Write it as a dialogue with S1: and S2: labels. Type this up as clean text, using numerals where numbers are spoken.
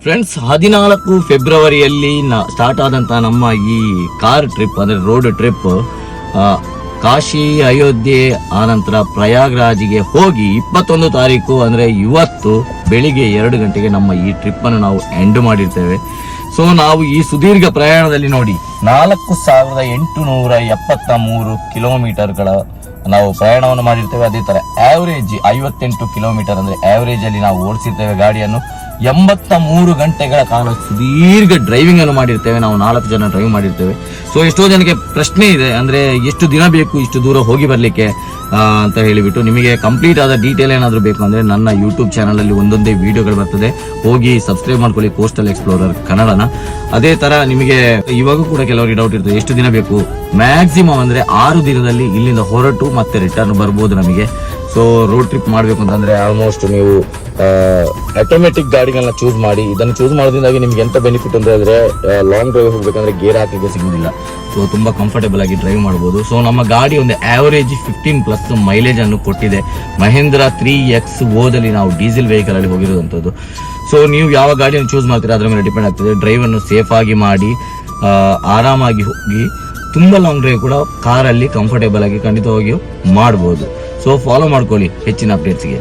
S1: Friends, 14 ಫೆಬ್ರವರಿಯಲ್ಲಿ start ಆದಂತ ನಮ್ಮ ಈ ಕಾರ್ ಟ್ರಿಪ್ ಅಂದ್ರೆ ರೋಡ್ ಟ್ರಿಪ್ ಕಾಶಿ, ಅಯೋಧ್ಯೆ ಆನಂತರ ಪ್ರಯಾಗ್ರಾಜ್ಗೆ ಹೋಗಿ 21 ತಾರೀಕು ಅಂದ್ರೆ ಇವತ್ತು ಬೆಳಿಗ್ಗೆ 2 ಗಂಟೆಗೆ ನಮ್ಮ ಈ ಟ್ರಿಪ್ ಅನ್ನು ನಾವು ಎಂಡ್ ಮಾಡಿರ್ತೇವೆ. ಸೊ ನಾವು ಈ ಸುದೀರ್ಘ ಪ್ರಯಾಣದಲ್ಲಿ ನೋಡಿ 4873 ಕಿಲೋಮೀಟರ್ಗಳ ನಾವು ಪ್ರಯಾಣವನ್ನು ಮಾಡಿರ್ತೇವೆ. ಅದೇ ತರ ಆವರೇಜ್ 58 ಕಿಲೋಮೀಟರ್ ಅಂದ್ರೆ ಆವರೇಜ್ ಅಲ್ಲಿ ನಾವು ಓಡಿಸಿರ್ತೇವೆ ಗಾಡಿಯನ್ನು. 83 ಗಂಟೆಗಳ ಕಾಲ ಸುದೀರ್ಘ ಡ್ರೈವಿಂಗ್ ಅನ್ನು ಮಾಡಿರ್ತೇವೆ. ನಾವು 4 ಜನ ಡ್ರೈವ್ ಮಾಡಿರ್ತೇವೆ. ಸೊ ಎಷ್ಟೋ ಜನಕ್ಕೆ ಪ್ರಶ್ನೆ ಇದೆ, ಅಂದ್ರೆ ಎಷ್ಟು ದಿನ ಬೇಕು ಇಷ್ಟು ದೂರ ಹೋಗಿ ಬರ್ಲಿಕ್ಕೆ ಅಂತ ಹೇಳಿಬಿಟ್ಟು. ನಿಮಗೆ ಕಂಪ್ಲೀಟ್ ಆದ ಡೀಟೇಲ್ ಏನಾದ್ರು ಬೇಕು ಅಂದ್ರೆ ನನ್ನ ಯೂಟ್ಯೂಬ್ ಚಾನಲ್ ಅಲ್ಲಿ ಒಂದೊಂದೇ ವಿಡಿಯೋಗಳು ಬರ್ತದೆ, ಹೋಗಿ ಸಬ್ಸ್ಕ್ರೈಬ್ ಮಾಡ್ಕೊಳ್ಳಿ, ಕೋಸ್ಟಲ್ ಎಕ್ಸ್ಪ್ಲೋರರ್ ಕನ್ನಡನ. ಅದೇ ತರ ನಿಮಗೆ ಇವಾಗ ಕೂಡ ಕೆಲವರಿಗೆ ಡೌಟ್ ಇರ್ತದೆ, ಎಷ್ಟು ದಿನ ಬೇಕು? ಮ್ಯಾಕ್ಸಿಮಮ್ ಅಂದ್ರೆ 6 ದಿನದಲ್ಲಿ ಇಲ್ಲಿಂದ ಹೊರಟು ಮತ್ತೆ ರಿಟರ್ನ್ ಬರ್ಬೋದು ನಮಗೆ. ಸೊ ರೋಡ್ ಟ್ರಿಪ್ ಮಾಡ್ಬೇಕು ಅಂತಂದ್ರೆ ಆಲ್ಮೋಸ್ಟ್ ನೀವು ಆಟೋಮೆಟಿಕ್ ಗಾಡಿಗಳನ್ನ ಚೂಸ್ ಮಾಡಿ. ಇದನ್ನು ಚೂಸ್ ಮಾಡೋದ್ರಿಂದಾಗಿ ನಿಮ್ಗೆ ಎಂತ ಬೆನಿಫಿಟ್ ಅಂತ ಹೇಳಿದ್ರೆ, ಲಾಂಗ್ ಡ್ರೈವ್ ಹೋಗ್ಬೇಕಂದ್ರೆ ಗೇರ್ ಹಾಕಿಗೆ ಸಿಗುದಿಲ್ಲ. ಸೊ ತುಂಬಾ ಕಂಫರ್ಟೇಬಲ್ ಆಗಿ ಡ್ರೈವ್ ಮಾಡಬಹುದು. ಸೊ ನಮ್ಮ ಗಾಡಿ ಒಂದು ಆವರೇಜ್ 15+ ಮೈಲೇಜ್ ಅನ್ನು ಕೊಟ್ಟಿದೆ. ಮಹೇಂದ್ರ 3XO ನಾವು ಡೀಸೆಲ್ ವೆಹಿಕಲ್ ಅಲ್ಲಿ ಹೋಗಿರುವಂತದ್ದು. ಸೊ ನೀವು ಯಾವ ಗಾಡಿಯನ್ನು ಚೂಸ್ ಮಾಡ್ತೀರಾ ಅದ್ರ ಮೇಲೆ ಡಿಪೆಂಡ್ ಆಗ್ತದೆ. ಡ್ರೈವ್ ಅನ್ನು ಸೇಫ್ ಆಗಿ ಮಾಡಿ ಆರಾಮಾಗಿ ಹೋಗಿ ತುಂಬಾ ಲಾಂಗ್ ಡ್ರೈವ್ ಕೂಡ ಕಾರಲ್ಲಿ ಕಂಫರ್ಟೇಬಲ್ ಆಗಿ ಖಂಡಿತವಾಗಿಯೂ ಮಾಡಬಹುದು. ಸೊ ಫಾಲೋ ಮಾಡ್ಕೊಳ್ಳಿ ಹೆಚ್ಚಿನ ಅಪ್ಡೇಟ್ಸ್ಗೆ.